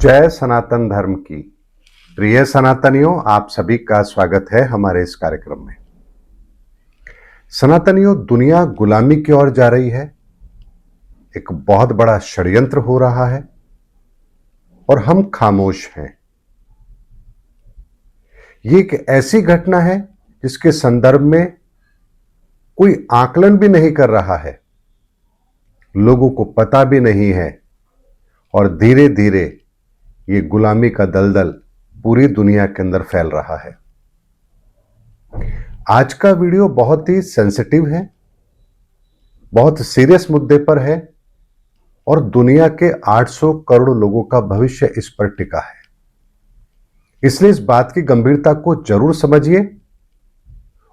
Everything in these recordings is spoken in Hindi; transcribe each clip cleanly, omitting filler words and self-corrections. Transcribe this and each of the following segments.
जय सनातन धर्म की। प्रिय सनातनियों, आप सभी का स्वागत है हमारे इस कार्यक्रम में। सनातनियों, दुनिया गुलामी की ओर जा रही है। एक बहुत बड़ा षड्यंत्र हो रहा है और हम खामोश हैं। ये एक ऐसी घटना है जिसके संदर्भ में कोई आकलन भी नहीं कर रहा है, लोगों को पता भी नहीं है और धीरे धीरे ये गुलामी का दलदल पूरी दुनिया के अंदर फैल रहा है। आज का वीडियो बहुत ही सेंसिटिव है, बहुत सीरियस मुद्दे पर है और दुनिया के 800 करोड़ लोगों का भविष्य इस पर टिका है। इसलिए इस बात की गंभीरता को जरूर समझिए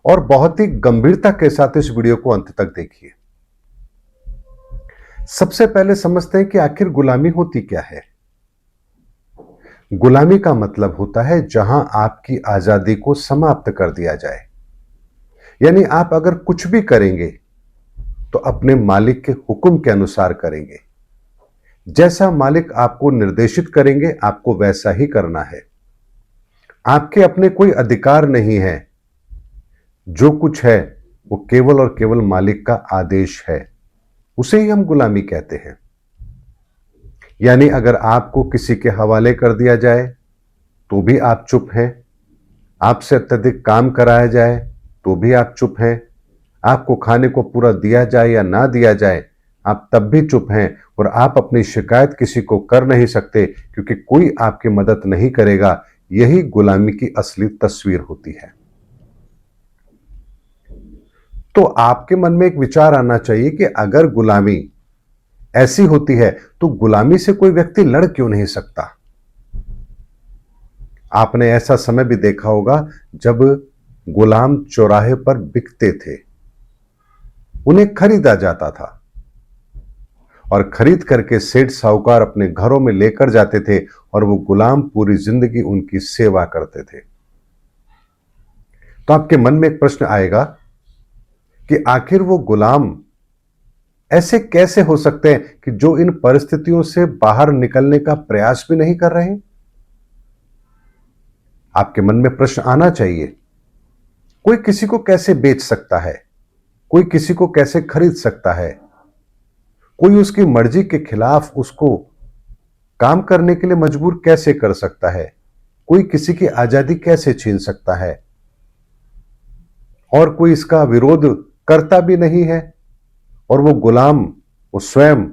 और बहुत ही गंभीरता के साथ इस वीडियो को अंत तक देखिए। सबसे पहले समझते हैं कि आखिर गुलामी होती क्या है। गुलामी का मतलब होता है जहां आपकी आजादी को समाप्त कर दिया जाए, यानी आप अगर कुछ भी करेंगे तो अपने मालिक के हुक्म के अनुसार करेंगे। जैसा मालिक आपको निर्देशित करेंगे आपको वैसा ही करना है। आपके अपने कोई अधिकार नहीं है, जो कुछ है वो केवल और केवल मालिक का आदेश है। उसे ही हम गुलामी कहते हैं। यानी अगर आपको किसी के हवाले कर दिया जाए तो भी आप चुप हैं, आपसे अत्यधिक काम कराया जाए तो भी आप चुप हैं, आपको खाने को पूरा दिया जाए या ना दिया जाए आप तब भी चुप हैं और आप अपनी शिकायत किसी को कर नहीं सकते क्योंकि कोई आपकी मदद नहीं करेगा। यही गुलामी की असली तस्वीर होती है। तो आपके मन में एक विचार आना चाहिए कि अगर गुलामी ऐसी होती है तो गुलामी से कोई व्यक्ति लड़ क्यों नहीं सकता। आपने ऐसा समय भी देखा होगा जब गुलाम चौराहे पर बिकते थे, उन्हें खरीदा जाता था और खरीद करके सेठ साहूकार अपने घरों में लेकर जाते थे और वो गुलाम पूरी जिंदगी उनकी सेवा करते थे। तो आपके मन में एक प्रश्न आएगा कि आखिर वो गुलाम ऐसे कैसे हो सकते हैं कि जो इन परिस्थितियों से बाहर निकलने का प्रयास भी नहीं कर रहे हैं। आपके मन में प्रश्न आना चाहिए, कोई किसी को कैसे बेच सकता है, कोई किसी को कैसे खरीद सकता है, कोई उसकी मर्जी के खिलाफ उसको काम करने के लिए मजबूर कैसे कर सकता है, कोई किसी की आजादी कैसे छीन सकता है और कोई इसका विरोध करता भी नहीं है। और वो गुलाम वो स्वयं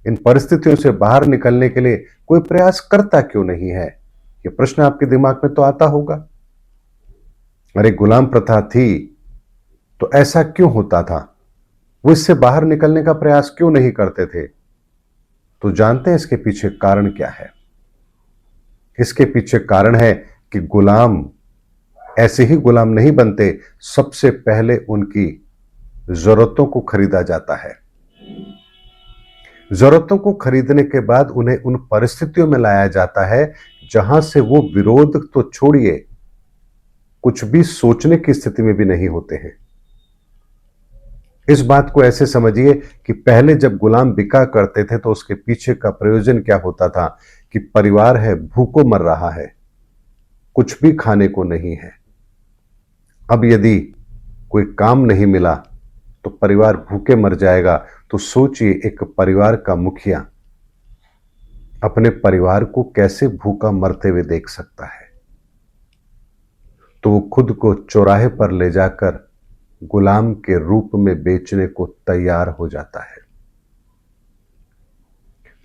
इन परिस्थितियों से बाहर निकलने के लिए कोई प्रयास करता क्यों नहीं है। ये प्रश्न आपके दिमाग में तो आता होगा। अरे गुलाम प्रथा थी तो ऐसा क्यों होता था, वो इससे बाहर निकलने का प्रयास क्यों नहीं करते थे। तो जानते हैं इसके पीछे कारण क्या है। इसके पीछे कारण है कि गुलाम ऐसे ही गुलाम नहीं बनते, सबसे पहले उनकी जरूरतों को खरीदा जाता है। जरूरतों को खरीदने के बाद उन्हें उन परिस्थितियों में लाया जाता है जहां से वो विरोध तो छोड़िए, कुछ भी सोचने की स्थिति में भी नहीं होते हैं। इस बात को ऐसे समझिए कि पहले जब गुलाम बिका करते थे तो उसके पीछे का प्रयोजन क्या होता था कि परिवार है भूखों मर रहा है, कुछ भी खाने को नहीं है। अब यदि कोई काम नहीं मिला तो परिवार भूखे मर जाएगा। तो सोचिए, एक परिवार का मुखिया अपने परिवार को कैसे भूखा मरते हुए देख सकता है। तो वो खुद को चौराहे पर ले जाकर गुलाम के रूप में बेचने को तैयार हो जाता है।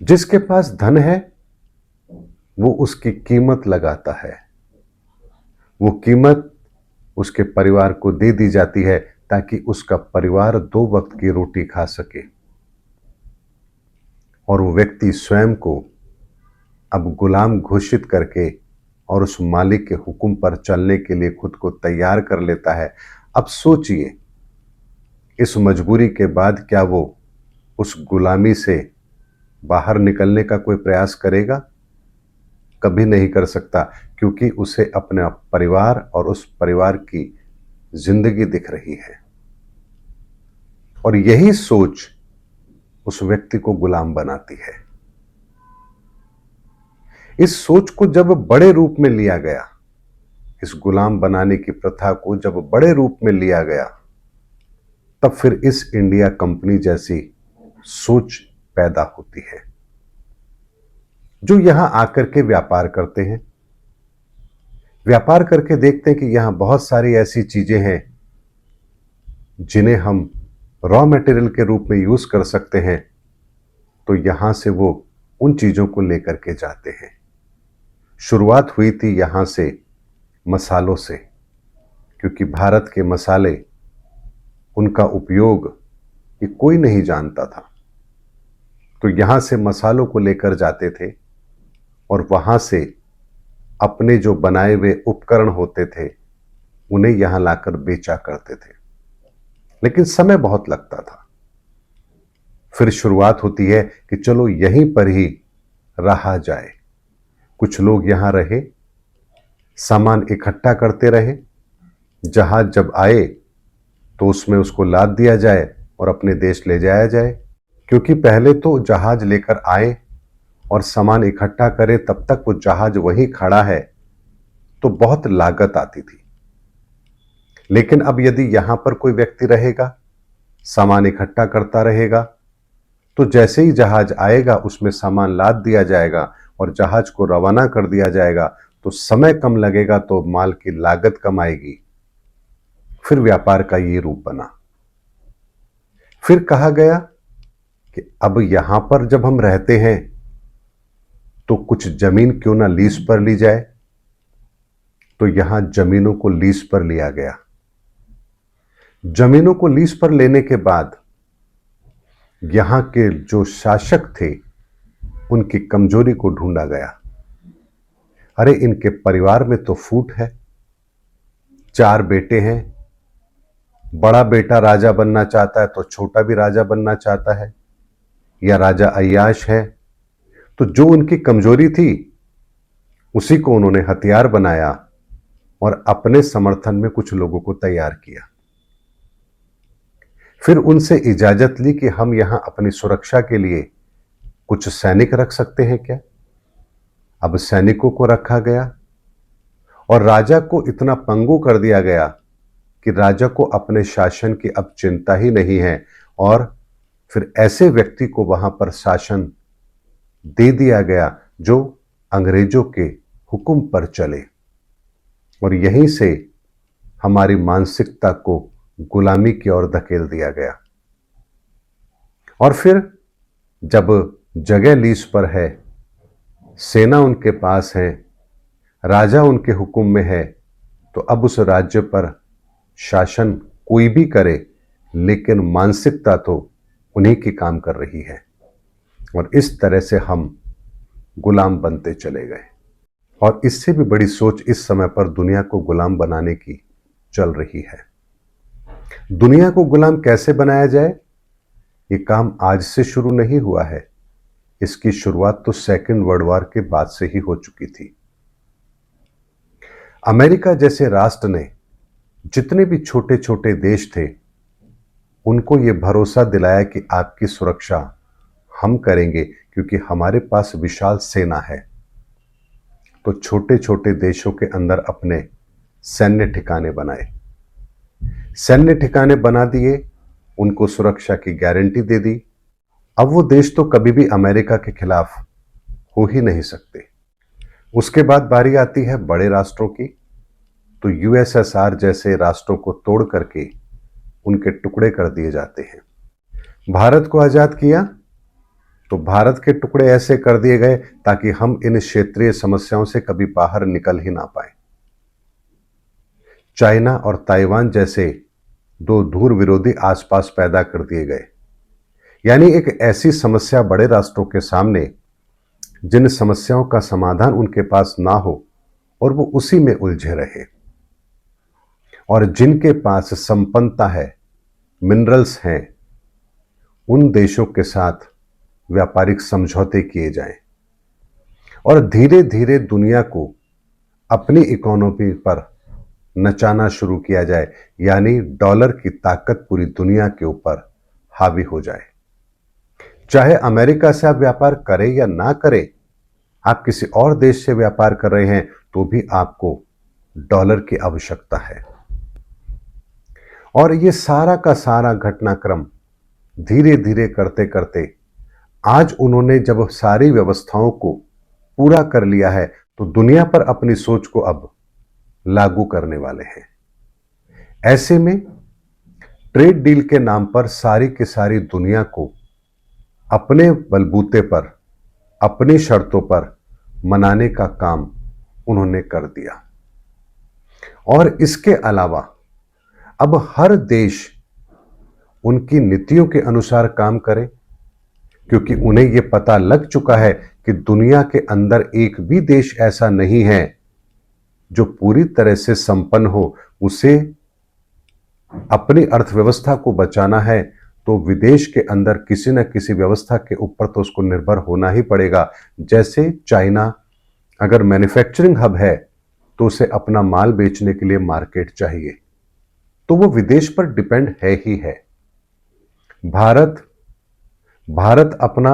जिसके पास धन है वो उसकी कीमत लगाता है, वो कीमत उसके परिवार को दे दी जाती है ताकि उसका परिवार 2 वक्त की रोटी खा सके। और वो व्यक्ति स्वयं को अब गुलाम घोषित करके और उस मालिक के हुक्म पर चलने के लिए खुद को तैयार कर लेता है। अब सोचिए, इस मजबूरी के बाद क्या वो उस गुलामी से बाहर निकलने का कोई प्रयास करेगा? कभी नहीं कर सकता, क्योंकि उसे अपने परिवार और उस परिवार की जिंदगी दिख रही है। और यही सोच उस व्यक्ति को गुलाम बनाती है। इस सोच को जब बड़े रूप में लिया गया, इस गुलाम बनाने की प्रथा को जब बड़े रूप में लिया गया, तब फिर इस इंडिया कंपनी जैसी सोच पैदा होती है, जो यहां आकर के व्यापार करते हैं, व्यापार करके देखते हैं कि यहां बहुत सारी ऐसी चीजें हैं जिन्हें हम रॉ मटेरियल के रूप में यूज कर सकते हैं, तो यहां से वो उन चीजों को लेकर के जाते हैं। शुरुआत हुई थी यहां से मसालों से, क्योंकि भारत के मसाले, उनका उपयोग ये कोई नहीं जानता था, तो यहां से मसालों को लेकर जाते थे और वहां से अपने जो बनाए हुए उपकरण होते थे उन्हें यहां लाकर बेचा करते थे, लेकिन समय बहुत लगता था। फिर शुरुआत होती है कि चलो यहीं पर ही रहा जाए। कुछ लोग यहां रहे, सामान इकट्ठा करते रहे, जहाज जब आए तो उसमें उसको लाद दिया जाए और अपने देश ले जाया जाए, क्योंकि पहले तो जहाज लेकर आए और सामान इकट्ठा करें, तब तक वो जहाज वहीं खड़ा है तो बहुत लागत आती थी। लेकिन अब यदि यहां पर कोई व्यक्ति रहेगा, सामान इकट्ठा करता रहेगा, तो जैसे ही जहाज आएगा उसमें सामान लाद दिया जाएगा और जहाज को रवाना कर दिया जाएगा, तो समय कम लगेगा, तो माल की लागत कम आएगी। फिर व्यापार का ये रूप बना। फिर कहा गया कि अब यहां पर जब हम रहते हैं तो कुछ जमीन क्यों ना लीज पर ली जाए, तो यहां जमीनों को लीज पर लिया गया। जमीनों को लीज पर लेने के बाद यहां के जो शासक थे उनकी कमजोरी को ढूंढा गया। अरे इनके परिवार में तो फूट है, 4 बेटे हैं, बड़ा बेटा राजा बनना चाहता है तो छोटा भी राजा बनना चाहता है, या राजा अय्याश है, तो जो उनकी कमजोरी थी उसी को उन्होंने हथियार बनाया और अपने समर्थन में कुछ लोगों को तैयार किया। फिर उनसे इजाजत ली कि हम यहां अपनी सुरक्षा के लिए कुछ सैनिक रख सकते हैं क्या। अब सैनिकों को रखा गया और राजा को इतना पंगु कर दिया गया कि राजा को अपने शासन की अब चिंता ही नहीं है, और फिर ऐसे व्यक्ति को वहां पर शासन दे दिया गया जो अंग्रेजों के हुक्म पर चले, और यहीं से हमारी मानसिकता को गुलामी की ओर धकेल दिया गया। और फिर जब जगह लीज पर है, सेना उनके पास है, राजा उनके हुक्म में है, तो अब उस राज्य पर शासन कोई भी करे, लेकिन मानसिकता तो उन्हीं की काम कर रही है, और इस तरह से हम गुलाम बनते चले गए। और इससे भी बड़ी सोच इस समय पर दुनिया को गुलाम बनाने की चल रही है। दुनिया को गुलाम कैसे बनाया जाए, ये काम आज से शुरू नहीं हुआ है, इसकी शुरुआत तो सेकेंड वर्ल्ड वॉर के बाद से ही हो चुकी थी। अमेरिका जैसे राष्ट्र ने जितने भी छोटे छोटे देश थे उनको ये भरोसा दिलाया कि आपकी सुरक्षा हम करेंगे, क्योंकि हमारे पास विशाल सेना है। तो छोटे छोटे देशों के अंदर अपने सैन्य ठिकाने बनाए, सैन्य ठिकाने बना दिए, उनको सुरक्षा की गारंटी दे दी। अब वो देश तो कभी भी अमेरिका के खिलाफ हो ही नहीं सकते। उसके बाद बारी आती है बड़े राष्ट्रों की, तो यूएसएसआर जैसे राष्ट्रों को तोड़ करके उनके टुकड़े कर दिए जाते हैं। भारत को आजाद किया तो भारत के टुकड़े ऐसे कर दिए गए ताकि हम इन क्षेत्रीय समस्याओं से कभी बाहर निकल ही ना पाए। चाइना और ताइवान जैसे 2 धूर विरोधी आसपास पैदा कर दिए गए, यानी एक ऐसी समस्या बड़े राष्ट्रों के सामने जिन समस्याओं का समाधान उनके पास ना हो और वो उसी में उलझे रहे, और जिनके पास संपन्नता है, मिनरल्स हैं, उन देशों के साथ व्यापारिक समझौते किए जाएं और धीरे धीरे दुनिया को अपनी इकोनॉमी पर नचाना शुरू किया जाए, यानी डॉलर की ताकत पूरी दुनिया के ऊपर हावी हो जाए। चाहे अमेरिका से आप व्यापार करें या ना करें, आप किसी और देश से व्यापार कर रहे हैं तो भी आपको डॉलर की आवश्यकता है। और ये सारा का सारा घटनाक्रम धीरे धीरे करते करते आज उन्होंने जब सारी व्यवस्थाओं को पूरा कर लिया है तो दुनिया पर अपनी सोच को अब लागू करने वाले हैं। ऐसे में ट्रेड डील के नाम पर सारी की सारी दुनिया को अपने बलबूते पर, अपनी शर्तों पर मनाने का काम उन्होंने कर दिया। और इसके अलावा अब हर देश उनकी नीतियों के अनुसार काम करे, क्योंकि उन्हें यह पता लग चुका है कि दुनिया के अंदर एक भी देश ऐसा नहीं है जो पूरी तरह से संपन्न हो। उसे अपनी अर्थव्यवस्था को बचाना है तो विदेश के अंदर किसी न किसी व्यवस्था के ऊपर तो उसको निर्भर होना ही पड़ेगा। जैसे चाइना अगर मैन्युफैक्चरिंग हब है तो उसे अपना माल बेचने के लिए मार्केट चाहिए, तो वो विदेश पर डिपेंड है ही है। भारत अपना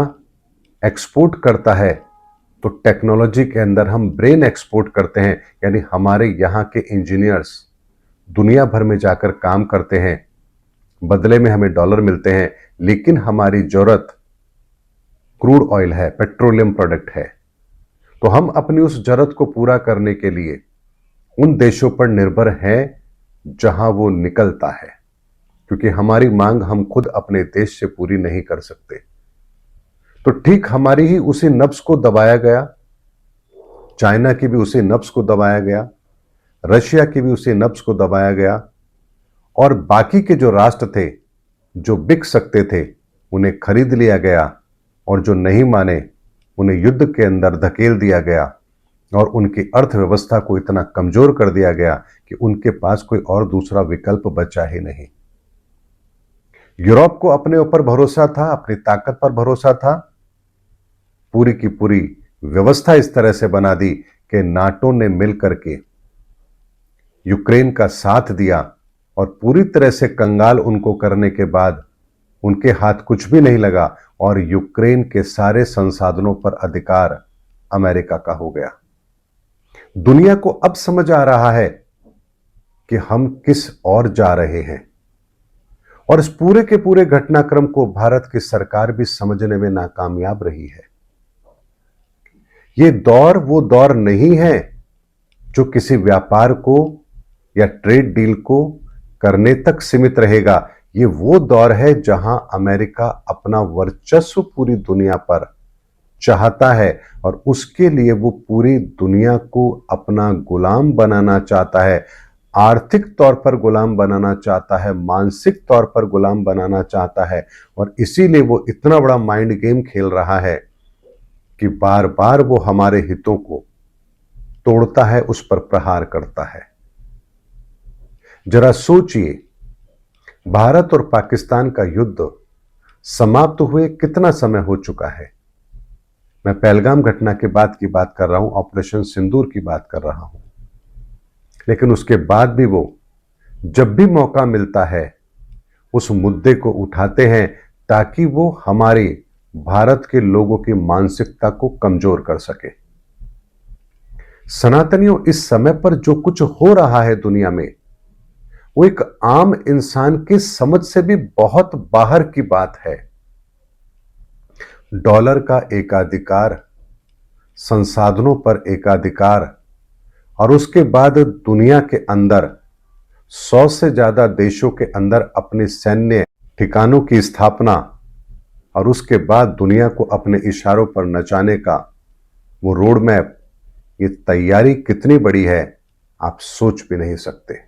एक्सपोर्ट करता है तो टेक्नोलॉजी के अंदर हम ब्रेन एक्सपोर्ट करते हैं, यानी हमारे यहां के इंजीनियर्स दुनिया भर में जाकर काम करते हैं, बदले में हमें डॉलर मिलते हैं। लेकिन हमारी जरूरत क्रूड ऑयल है, पेट्रोलियम प्रोडक्ट है, तो हम अपनी उस जरूरत को पूरा करने के लिए उन देशों पर निर्भर हैं जहां वो निकलता है, क्योंकि हमारी मांग हम खुद अपने देश से पूरी नहीं कर सकते। तो ठीक हमारी ही उसी नब्ज को दबाया गया, चाइना की भी उसी नब्ज को दबाया गया, रशिया की भी उसी नब्ज को दबाया गया, और बाकी के जो राष्ट्र थे जो बिक सकते थे उन्हें खरीद लिया गया, और जो नहीं माने उन्हें युद्ध के अंदर धकेल दिया गया, और उनकी अर्थव्यवस्था को इतना कमजोर कर दिया गया कि उनके पास कोई और दूसरा विकल्प बचा ही नहीं। यूरोप को अपने ऊपर भरोसा था, अपनी ताकत पर भरोसा था, पूरी की पूरी व्यवस्था इस तरह से बना दी कि नाटो ने मिलकर के यूक्रेन का साथ दिया, और पूरी तरह से कंगाल उनको करने के बाद उनके हाथ कुछ भी नहीं लगा, और यूक्रेन के सारे संसाधनों पर अधिकार अमेरिका का हो गया। दुनिया को अब समझ आ रहा है कि हम किस ओर जा रहे हैं, और इस पूरे के पूरे घटनाक्रम को भारत की सरकार भी समझने में नाकामयाब रही है। यह दौर वो दौर नहीं है जो किसी व्यापार को या ट्रेड डील को करने तक सीमित रहेगा। ये वो दौर है जहां अमेरिका अपना वर्चस्व पूरी दुनिया पर चाहता है, और उसके लिए वो पूरी दुनिया को अपना गुलाम बनाना चाहता है। आर्थिक तौर पर गुलाम बनाना चाहता है, मानसिक तौर पर गुलाम बनाना चाहता है, और इसीलिए वो इतना बड़ा माइंड गेम खेल रहा है कि बार बार वो हमारे हितों को तोड़ता है, उस पर प्रहार करता है। जरा सोचिए, भारत और पाकिस्तान का युद्ध समाप्त हुए कितना समय हो चुका है। मैं पहलगाम घटना के बाद की बात कर रहा हूं, ऑपरेशन सिंदूर की बात कर रहा हूं। लेकिन उसके बाद भी वो जब भी मौका मिलता है उस मुद्दे को उठाते हैं ताकि वो हमारे भारत के लोगों की मानसिकता को कमजोर कर सके। सनातनियों, इस समय पर जो कुछ हो रहा है दुनिया में, वो एक आम इंसान की समझ से भी बहुत बाहर की बात है। डॉलर का एकाधिकार, संसाधनों पर एकाधिकार, और उसके बाद दुनिया के अंदर 100 से ज्यादा देशों के अंदर अपने सैन्य ठिकानों की स्थापना, और उसके बाद दुनिया को अपने इशारों पर नचाने का वो रोड मैप, ये तैयारी कितनी बड़ी है आप सोच भी नहीं सकते।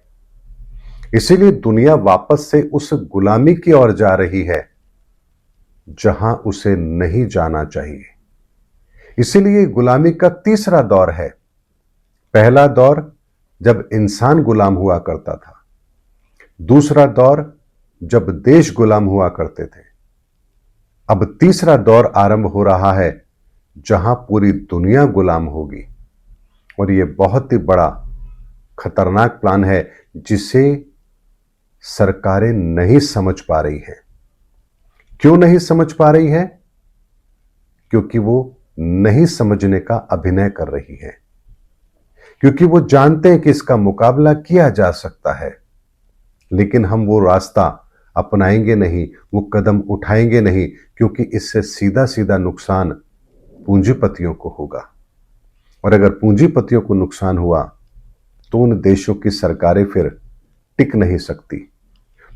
इसीलिए दुनिया वापस से उस गुलामी की ओर जा रही है जहां उसे नहीं जाना चाहिए। इसीलिए गुलामी का तीसरा दौर है। पहला दौर जब इंसान गुलाम हुआ करता था, दूसरा दौर जब देश गुलाम हुआ करते थे, अब तीसरा दौर आरंभ हो रहा है जहां पूरी दुनिया गुलाम होगी। और यह बहुत ही बड़ा खतरनाक प्लान है जिसे सरकारें नहीं समझ पा रही हैं। क्यों नहीं समझ पा रही है? क्योंकि वो नहीं समझने का अभिनय कर रही है, क्योंकि वो जानते हैं कि इसका मुकाबला किया जा सकता है, लेकिन हम वो रास्ता अपनाएंगे नहीं, वो कदम उठाएंगे नहीं, क्योंकि इससे सीधा सीधा नुकसान पूंजीपतियों को होगा। और अगर पूंजीपतियों को नुकसान हुआ तो उन देशों की सरकारें फिर टिक नहीं सकती।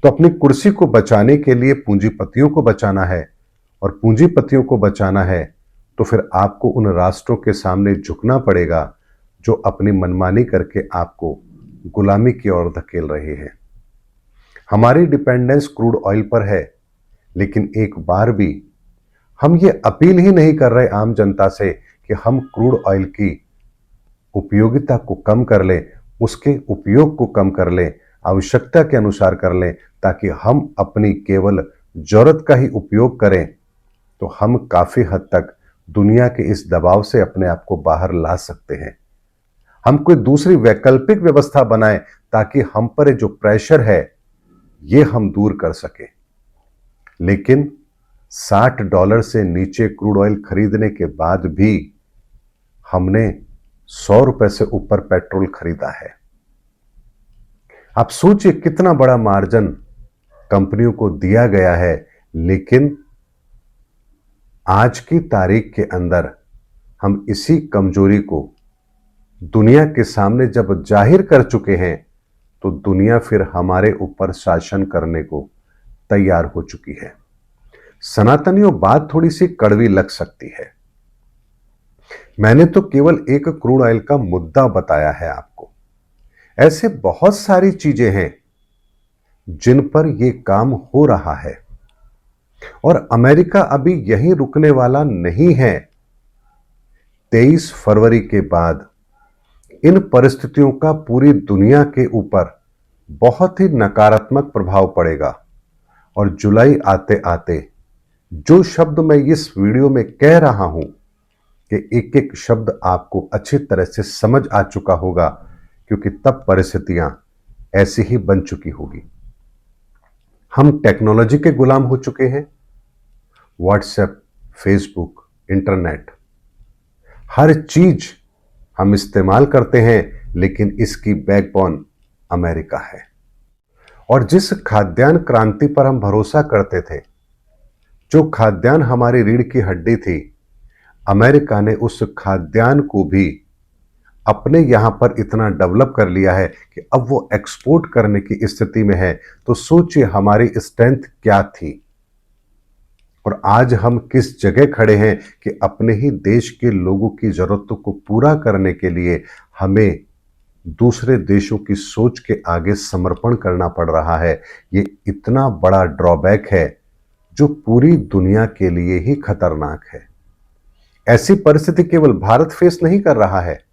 तो अपनी कुर्सी को बचाने के लिए पूंजीपतियों को बचाना है, और पूंजीपतियों को बचाना है तो फिर आपको उन राष्ट्रों के सामने झुकना पड़ेगा जो अपनी मनमानी करके आपको गुलामी की ओर धकेल रहे हैं। हमारी डिपेंडेंस क्रूड ऑयल पर है, लेकिन एक बार भी हम ये अपील ही नहीं कर रहे आम जनता से कि हम क्रूड ऑयल की उपयोगिता को कम कर लें, उसके उपयोग को कम कर लें, आवश्यकता के अनुसार कर लें, ताकि हम अपनी केवल जरूरत का ही उपयोग करें। तो हम काफी हद तक दुनिया के इस दबाव से अपने आप को बाहर ला सकते हैं। हम कोई दूसरी वैकल्पिक व्यवस्था बनाएं ताकि हम पर जो प्रेशर है ये हम दूर कर सके। लेकिन $60 से नीचे क्रूड ऑयल खरीदने के बाद भी हमने ₹100 से ऊपर पेट्रोल खरीदा है। आप सोचिए कितना बड़ा मार्जिन कंपनियों को दिया गया है, लेकिन आज की तारीख के अंदर हम इसी कमजोरी को दुनिया के सामने जब जाहिर कर चुके हैं तो दुनिया फिर हमारे ऊपर शासन करने को तैयार हो चुकी है। सनातनियों, बात थोड़ी सी कड़वी लग सकती है, मैंने तो केवल एक क्रूड ऑयल का मुद्दा बताया है आपको। ऐसे बहुत सारी चीजें हैं जिन पर यह काम हो रहा है, और अमेरिका अभी यहीं रुकने वाला नहीं है। 23 फरवरी के बाद इन परिस्थितियों का पूरी दुनिया के ऊपर बहुत ही नकारात्मक प्रभाव पड़ेगा। और जुलाई आते आते जो शब्द मैं इस वीडियो में कह रहा हूं कि एक एक शब्द आपको अच्छी तरह से समझ आ चुका होगा, क्योंकि तब परिस्थितियां ऐसी ही बन चुकी होगी। हम टेक्नोलॉजी के गुलाम हो चुके हैं। व्हाट्सएप, फेसबुक, इंटरनेट, हर चीज हम इस्तेमाल करते हैं, लेकिन इसकी बैकबोन अमेरिका है। और जिस खाद्यान्न क्रांति पर हम भरोसा करते थे, जो खाद्यान्न हमारी रीढ़ की हड्डी थी, अमेरिका ने उस खाद्यान्न को भी अपने यहां पर इतना डेवलप कर लिया है कि अब वो एक्सपोर्ट करने की स्थिति में है। तो सोचिए हमारी स्ट्रेंथ क्या थी, और आज हम किस जगह खड़े हैं कि अपने ही देश के लोगों की जरूरतों को पूरा करने के लिए हमें दूसरे देशों की सोच के आगे समर्पण करना पड़ रहा है। ये इतना बड़ा ड्रॉबैक है जो पूरी दुनिया के लिए ही खतरनाक है। ऐसी परिस्थिति केवल भारत फेस नहीं कर रहा है,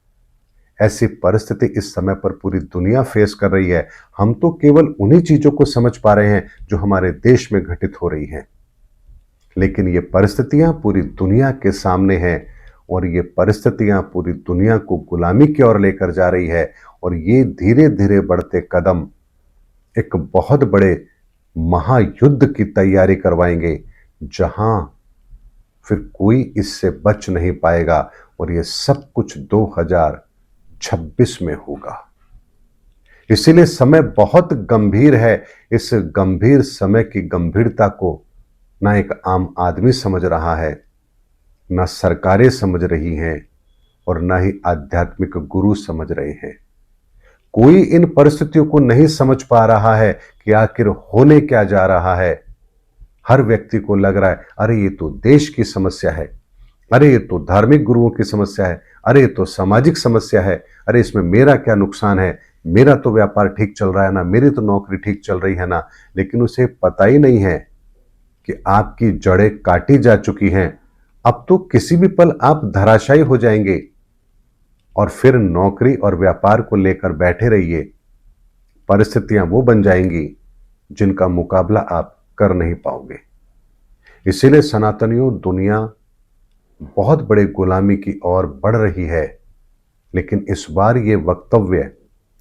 ऐसी परिस्थिति इस समय पर पूरी दुनिया फेस कर रही है। हम तो केवल उन्हीं चीजों को समझ पा रहे हैं जो हमारे देश में घटित हो रही हैं, लेकिन ये परिस्थितियां पूरी दुनिया के सामने हैं, और ये परिस्थितियां पूरी दुनिया को गुलामी की ओर लेकर जा रही है। और ये धीरे धीरे बढ़ते कदम एक बहुत बड़े महायुद्ध की तैयारी करवाएंगे, जहां फिर कोई इससे बच नहीं पाएगा। और ये सब कुछ 2026 में होगा। इसीलिए समय बहुत गंभीर है। इस गंभीर समय की गंभीरता को ना एक आम आदमी समझ रहा है, ना सरकारें समझ रही हैं, और ना ही आध्यात्मिक गुरु समझ रहे हैं। कोई इन परिस्थितियों को नहीं समझ पा रहा है कि आखिर होने क्या जा रहा है। हर व्यक्ति को लग रहा है, अरे ये तो देश की समस्या है, अरे ये तो धार्मिक गुरुओं की समस्या है, अरे ये तो सामाजिक समस्या है, अरे इसमें मेरा क्या नुकसान है, मेरा तो व्यापार ठीक चल रहा है ना, मेरी तो नौकरी ठीक चल रही है ना। लेकिन उसे पता ही नहीं है कि आपकी जड़ें काटी जा चुकी हैं। अब तो किसी भी पल आप धराशायी हो जाएंगे, और फिर नौकरी और व्यापार को लेकर बैठे रहिए। परिस्थितियां वो बन जाएंगी जिनका मुकाबला आप कर नहीं पाओगे। इसीलिए सनातनियों, दुनिया बहुत बड़े गुलामी की ओर बढ़ रही है। लेकिन इस बार ये वक्तव्य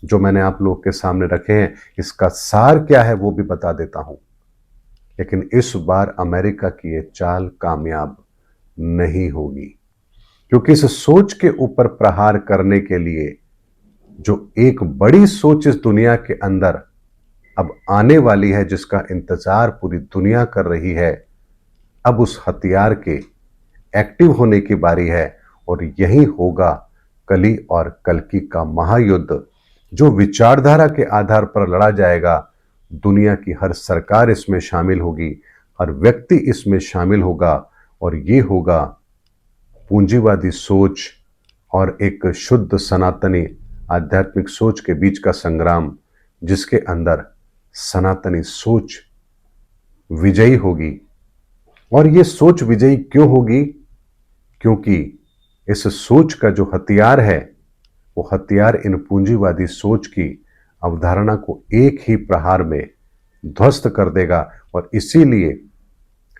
जो मैंने आप लोगों के सामने रखे हैं, इसका सार क्या है वो भी बता देता हूं। लेकिन इस बार अमेरिका की ये चाल कामयाब नहीं होगी। क्योंकि इस सोच के ऊपर प्रहार करने के लिए जो एक बड़ी सोच इस दुनिया के अंदर अब आने वाली है, जिसका इंतजार पूरी दुनिया कर रही है, अब उस हथियार के एक्टिव होने की बारी है। और यही होगा कली और कल्कि का महायुद्ध, जो विचारधारा के आधार पर लड़ा जाएगा। दुनिया की हर सरकार इसमें शामिल होगी, हर व्यक्ति इसमें शामिल होगा, और ये होगा पूंजीवादी सोच और एक शुद्ध सनातनी आध्यात्मिक सोच के बीच का संग्राम, जिसके अंदर सनातनी सोच विजयी होगी। और ये सोच विजयी क्यों होगी? क्योंकि इस सोच का जो हथियार है, वो हथियार इन पूंजीवादी सोच की अवधारणा को एक ही प्रहार में ध्वस्त कर देगा। और इसीलिए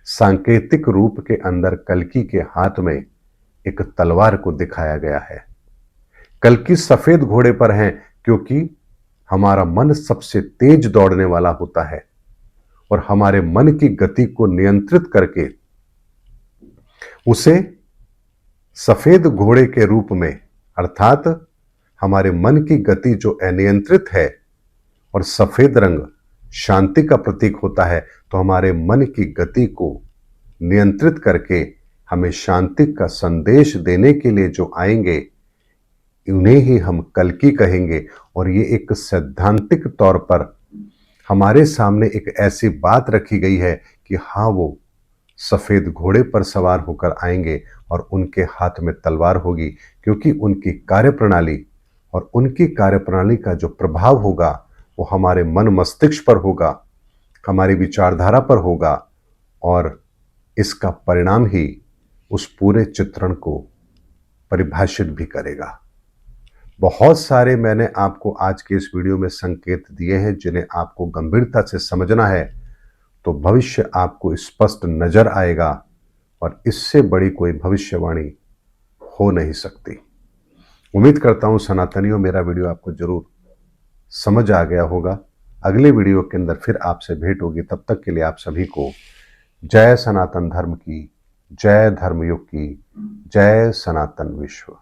सांकेतिक रूप के अंदर कल्कि के हाथ में एक तलवार को दिखाया गया है। कल्कि सफेद घोड़े पर हैं, क्योंकि हमारा मन सबसे तेज दौड़ने वाला होता है, और हमारे मन की गति को नियंत्रित करके उसे सफेद घोड़े के रूप में, अर्थात हमारे मन की गति जो अनियंत्रित है, और सफेद रंग शांति का प्रतीक होता है, तो हमारे मन की गति को नियंत्रित करके हमें शांति का संदेश देने के लिए जो आएंगे, उन्हें ही हम कल्कि कहेंगे। और ये एक सैद्धांतिक तौर पर हमारे सामने एक ऐसी बात रखी गई है कि हाँ, वो सफेद घोड़े पर सवार होकर आएंगे और उनके हाथ में तलवार होगी, क्योंकि उनकी कार्यप्रणाली और उनकी कार्यप्रणाली का जो प्रभाव होगा वो हमारे मन मस्तिष्क पर होगा, हमारी विचारधारा पर होगा, और इसका परिणाम ही उस पूरे चित्रण को परिभाषित भी करेगा। बहुत सारे मैंने आपको आज के इस वीडियो में संकेत दिए हैं, जिन्हें आपको गंभीरता से समझना है, तो भविष्य आपको स्पष्ट नजर आएगा, और इससे बड़ी कोई भविष्यवाणी हो नहीं सकती। उम्मीद करता हूं सनातनियों, मेरा वीडियो आपको जरूर समझ आ गया होगा। अगले वीडियो के अंदर फिर आपसे भेंट होगी। तब तक के लिए आप सभी को जय सनातन धर्म की, जय धर्मयुग की, जय सनातन विश्व।